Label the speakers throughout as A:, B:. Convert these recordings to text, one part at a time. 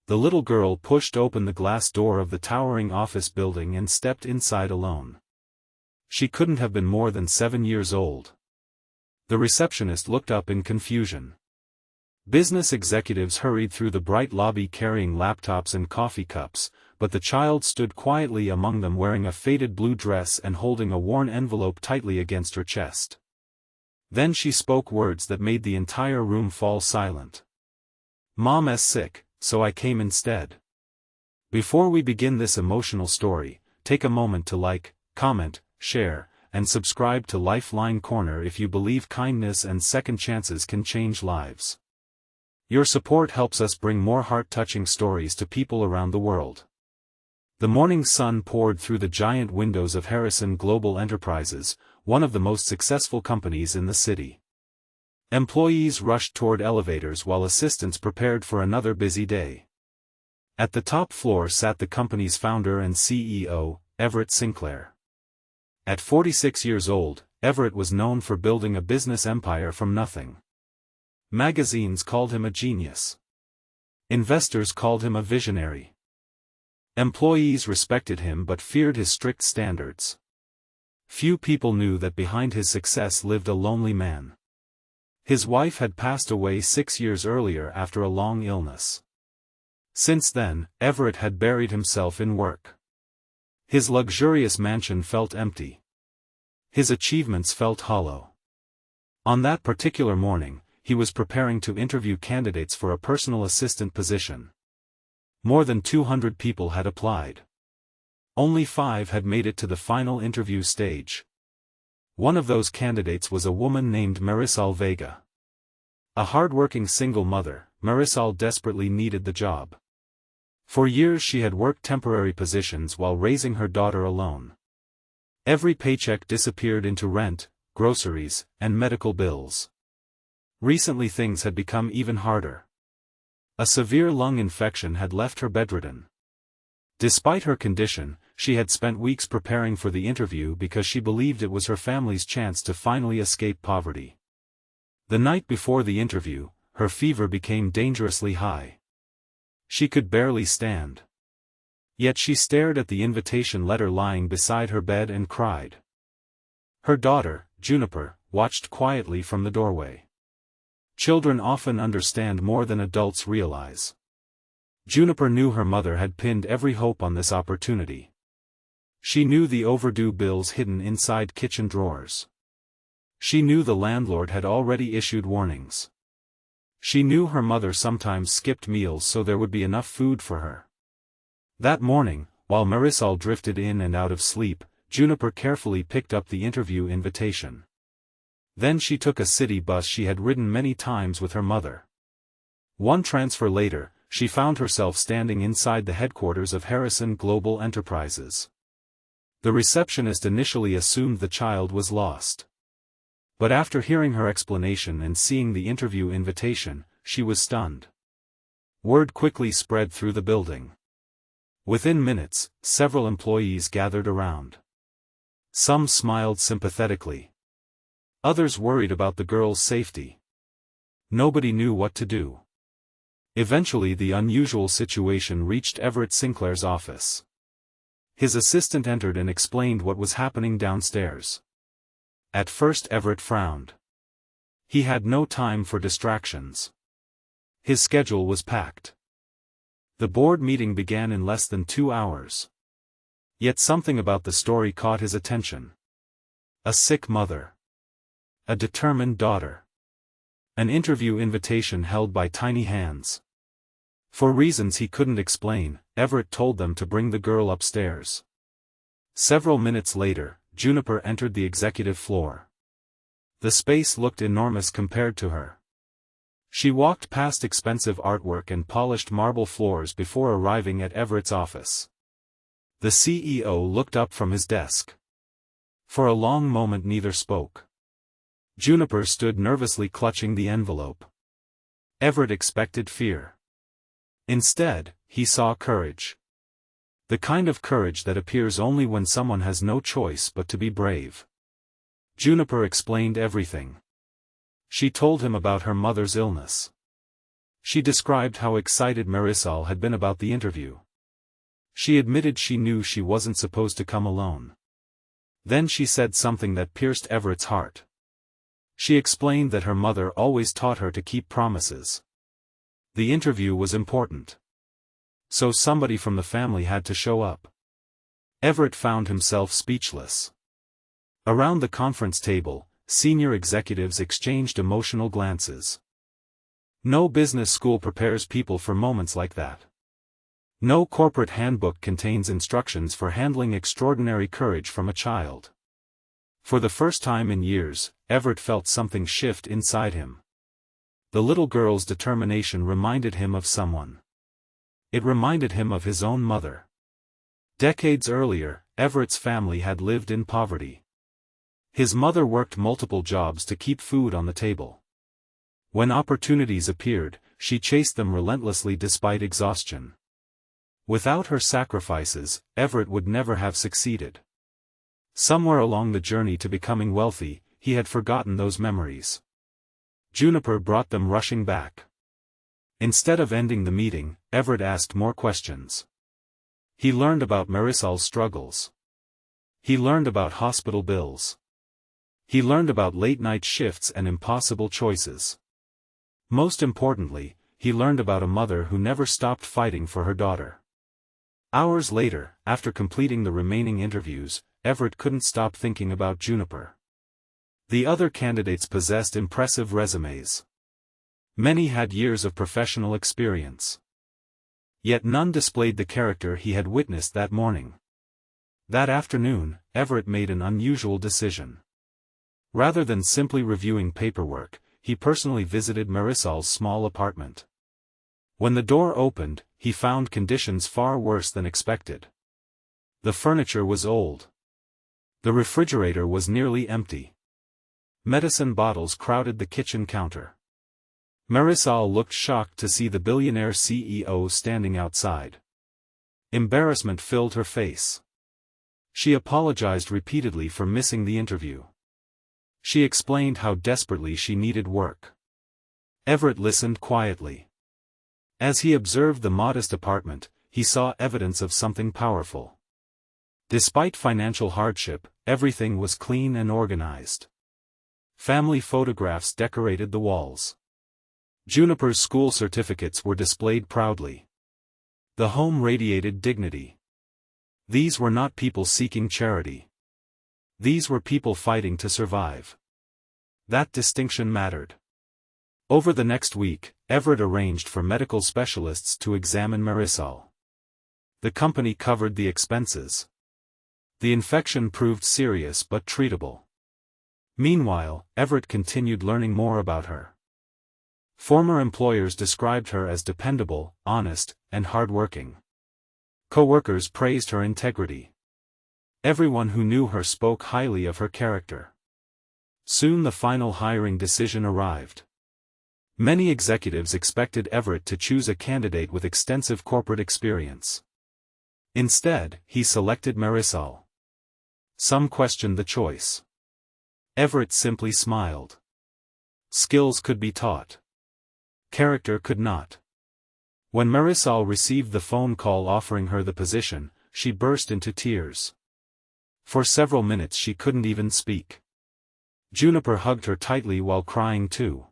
A: The little girl pushed open the glass door of the towering office building and stepped inside alone. She couldn't have been more than 7 years old. The receptionist looked up in confusion. Business executives hurried through the bright lobby carrying laptops and coffee cups, but the child stood quietly among them wearing a faded blue dress and holding a worn envelope tightly against her chest. Then she spoke words that made the entire room fall silent. "Mom's sick, so I came instead." Before we begin this emotional story, take a moment to like, comment, share, and subscribe to Lifeline Corner if you believe kindness and second chances can change lives. Your support helps us bring more heart-touching stories to people around the world. The morning sun poured through the giant windows of Harrison Global Enterprises, one of the most successful companies in the city. Employees rushed toward elevators while assistants prepared for another busy day. At the top floor sat the company's founder and CEO, Everett Sinclair. At 46 years old, Everett was known for building a business empire from nothing. Magazines called him a genius. Investors called him a visionary. Employees respected him but feared his strict standards. Few people knew that behind his success lived a lonely man. His wife had passed away 6 years earlier after a long illness. Since then, Everett had buried himself in work. His luxurious mansion felt empty. His achievements felt hollow. On that particular morning, he was preparing to interview candidates for a personal assistant position. More than 200 people had applied. Only 5 had made it to the final interview stage. One of those candidates was a woman named Marisol Vega. A hard-working single mother, Marisol desperately needed the job. For years she had worked temporary positions while raising her daughter alone. Every paycheck disappeared into rent, groceries, and medical bills. Recently things had become even harder. A severe lung infection had left her bedridden. Despite her condition, she had spent weeks preparing for the interview because she believed it was her family's chance to finally escape poverty. The night before the interview, her fever became dangerously high. She could barely stand. Yet she stared at the invitation letter lying beside her bed and cried. Her daughter, Juniper, watched quietly from the doorway. Children often understand more than adults realize. Juniper knew her mother had pinned every hope on this opportunity. She knew the overdue bills hidden inside kitchen drawers. She knew the landlord had already issued warnings. She knew her mother sometimes skipped meals so there would be enough food for her. That morning, while Marisol drifted in and out of sleep, Juniper carefully picked up the interview invitation. Then she took a city bus she had ridden many times with her mother. One transfer later, she found herself standing inside the headquarters of Harrison Global Enterprises. The receptionist initially assumed the child was lost. But after hearing her explanation and seeing the interview invitation, she was stunned. Word quickly spread through the building. Within minutes, several employees gathered around. Some smiled sympathetically. Others worried about the girl's safety. Nobody knew what to do. Eventually the unusual situation reached Everett Sinclair's office. His assistant entered and explained what was happening downstairs. At first Everett frowned. He had no time for distractions. His schedule was packed. The board meeting began in less than 2 hours. Yet something about the story caught his attention. A sick mother. A determined daughter. An interview invitation held by tiny hands. For reasons he couldn't explain, Everett told them to bring the girl upstairs. Several minutes later, Juniper entered the executive floor. The space looked enormous compared to her. She walked past expensive artwork and polished marble floors before arriving at Everett's office. The CEO looked up from his desk. For a long moment neither spoke. Juniper stood nervously clutching the envelope. Everett expected fear. Instead, he saw courage. The kind of courage that appears only when someone has no choice but to be brave. Juniper explained everything. She told him about her mother's illness. She described how excited Marisol had been about the interview. She admitted she knew she wasn't supposed to come alone. Then she said something that pierced Everett's heart. She explained that her mother always taught her to keep promises. The interview was important. So somebody from the family had to show up. Everett found himself speechless. Around the conference table, senior executives exchanged emotional glances. No business school prepares people for moments like that. No corporate handbook contains instructions for handling extraordinary courage from a child. For the first time in years, Everett felt something shift inside him. The little girl's determination reminded him of someone. It reminded him of his own mother. Decades earlier, Everett's family had lived in poverty. His mother worked multiple jobs to keep food on the table. When opportunities appeared, she chased them relentlessly despite exhaustion. Without her sacrifices, Everett would never have succeeded. Somewhere along the journey to becoming wealthy, he had forgotten those memories. Juniper brought them rushing back. Instead of ending the meeting, Everett asked more questions. He learned about Marisol's struggles. He learned about hospital bills. He learned about late-night shifts and impossible choices. Most importantly, he learned about a mother who never stopped fighting for her daughter. Hours later, after completing the remaining interviews, Everett couldn't stop thinking about Juniper. The other candidates possessed impressive resumes. Many had years of professional experience. Yet none displayed the character he had witnessed that morning. That afternoon, Everett made an unusual decision. Rather than simply reviewing paperwork, he personally visited Marisol's small apartment. When the door opened, he found conditions far worse than expected. The furniture was old. The refrigerator was nearly empty. Medicine bottles crowded the kitchen counter. Marisol looked shocked to see the billionaire CEO standing outside. Embarrassment filled her face. She apologized repeatedly for missing the interview. She explained how desperately she needed work. Everett listened quietly. As he observed the modest apartment, he saw evidence of something powerful. Despite financial hardship, everything was clean and organized. Family photographs decorated the walls. Juniper's school certificates were displayed proudly. The home radiated dignity. These were not people seeking charity. These were people fighting to survive. That distinction mattered. Over the next week, Everett arranged for medical specialists to examine Marisol. The company covered the expenses. The infection proved serious but treatable. Meanwhile, Everett continued learning more about her. Former employers described her as dependable, honest, and hardworking. Coworkers praised her integrity. Everyone who knew her spoke highly of her character. Soon the final hiring decision arrived. Many executives expected Everett to choose a candidate with extensive corporate experience. Instead, he selected Marisol. Some questioned the choice. Everett simply smiled. Skills could be taught. Character could not. When Marisol received the phone call offering her the position, she burst into tears. For several minutes she couldn't even speak. Juniper hugged her tightly while crying too.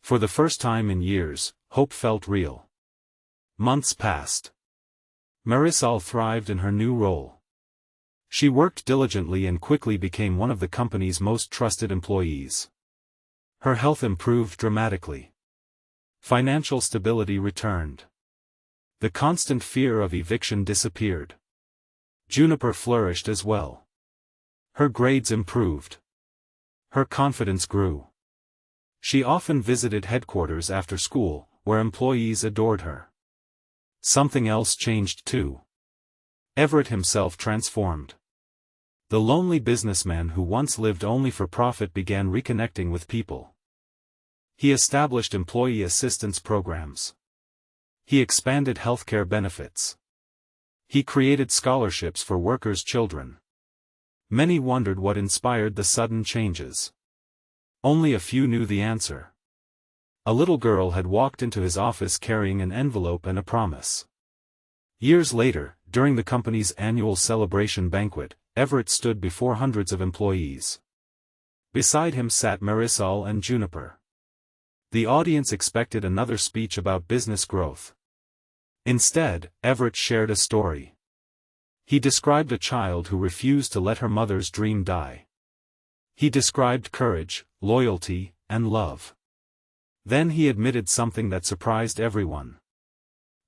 A: For the first time in years, hope felt real. Months passed. Marisol thrived in her new role. She worked diligently and quickly became one of the company's most trusted employees. Her health improved dramatically. Financial stability returned. The constant fear of eviction disappeared. Juniper flourished as well. Her grades improved. Her confidence grew. She often visited headquarters after school, where employees adored her. Something else changed too. Everett himself transformed. The lonely businessman who once lived only for profit began reconnecting with people. He established employee assistance programs. He expanded healthcare benefits. He created scholarships for workers' children. Many wondered what inspired the sudden changes. Only a few knew the answer. A little girl had walked into his office carrying an envelope and a promise. Years later, during the company's annual celebration banquet, Everett stood before hundreds of employees. Beside him sat Marisol and Juniper. The audience expected another speech about business growth. Instead, Everett shared a story. He described a child who refused to let her mother's dream die. He described courage, loyalty, and love. Then he admitted something that surprised everyone.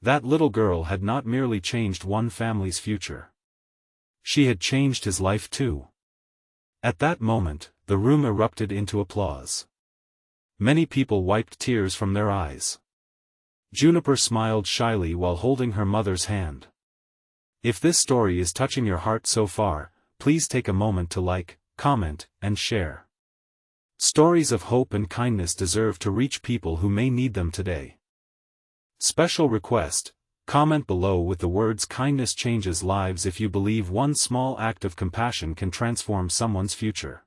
A: That little girl had not merely changed one family's future. She had changed his life too. At that moment, the room erupted into applause. Many people wiped tears from their eyes. Juniper smiled shyly while holding her mother's hand. If this story is touching your heart so far, please take a moment to like, comment, and share. Stories of hope and kindness deserve to reach people who may need them today. Special request: comment below with the words "Kindness changes lives" if you believe one small act of compassion can transform someone's future.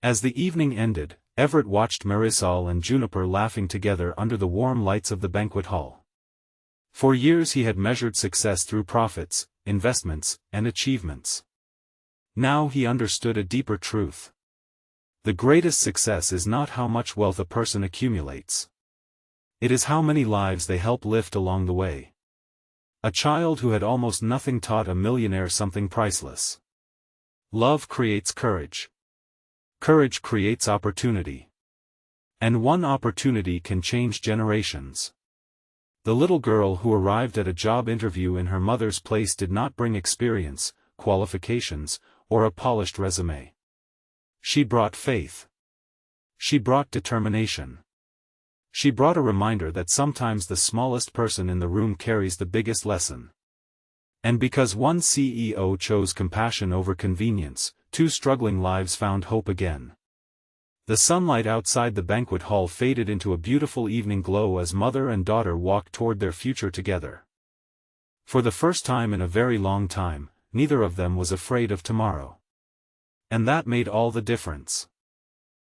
A: As the evening ended, Everett watched Marisol and Juniper laughing together under the warm lights of the banquet hall. For years he had measured success through profits, investments, and achievements. Now he understood a deeper truth. The greatest success is not how much wealth a person accumulates. It is how many lives they help lift along the way. A child who had almost nothing taught a millionaire something priceless. Love creates courage. Courage creates opportunity. And one opportunity can change generations. The little girl who arrived at a job interview in her mother's place did not bring experience, qualifications, or a polished resume. She brought faith. She brought determination. She brought a reminder that sometimes the smallest person in the room carries the biggest lesson. And because one CEO chose compassion over convenience, 2 struggling lives found hope again. The sunlight outside the banquet hall faded into a beautiful evening glow as mother and daughter walked toward their future together. For the first time in a very long time, neither of them was afraid of tomorrow. And that made all the difference.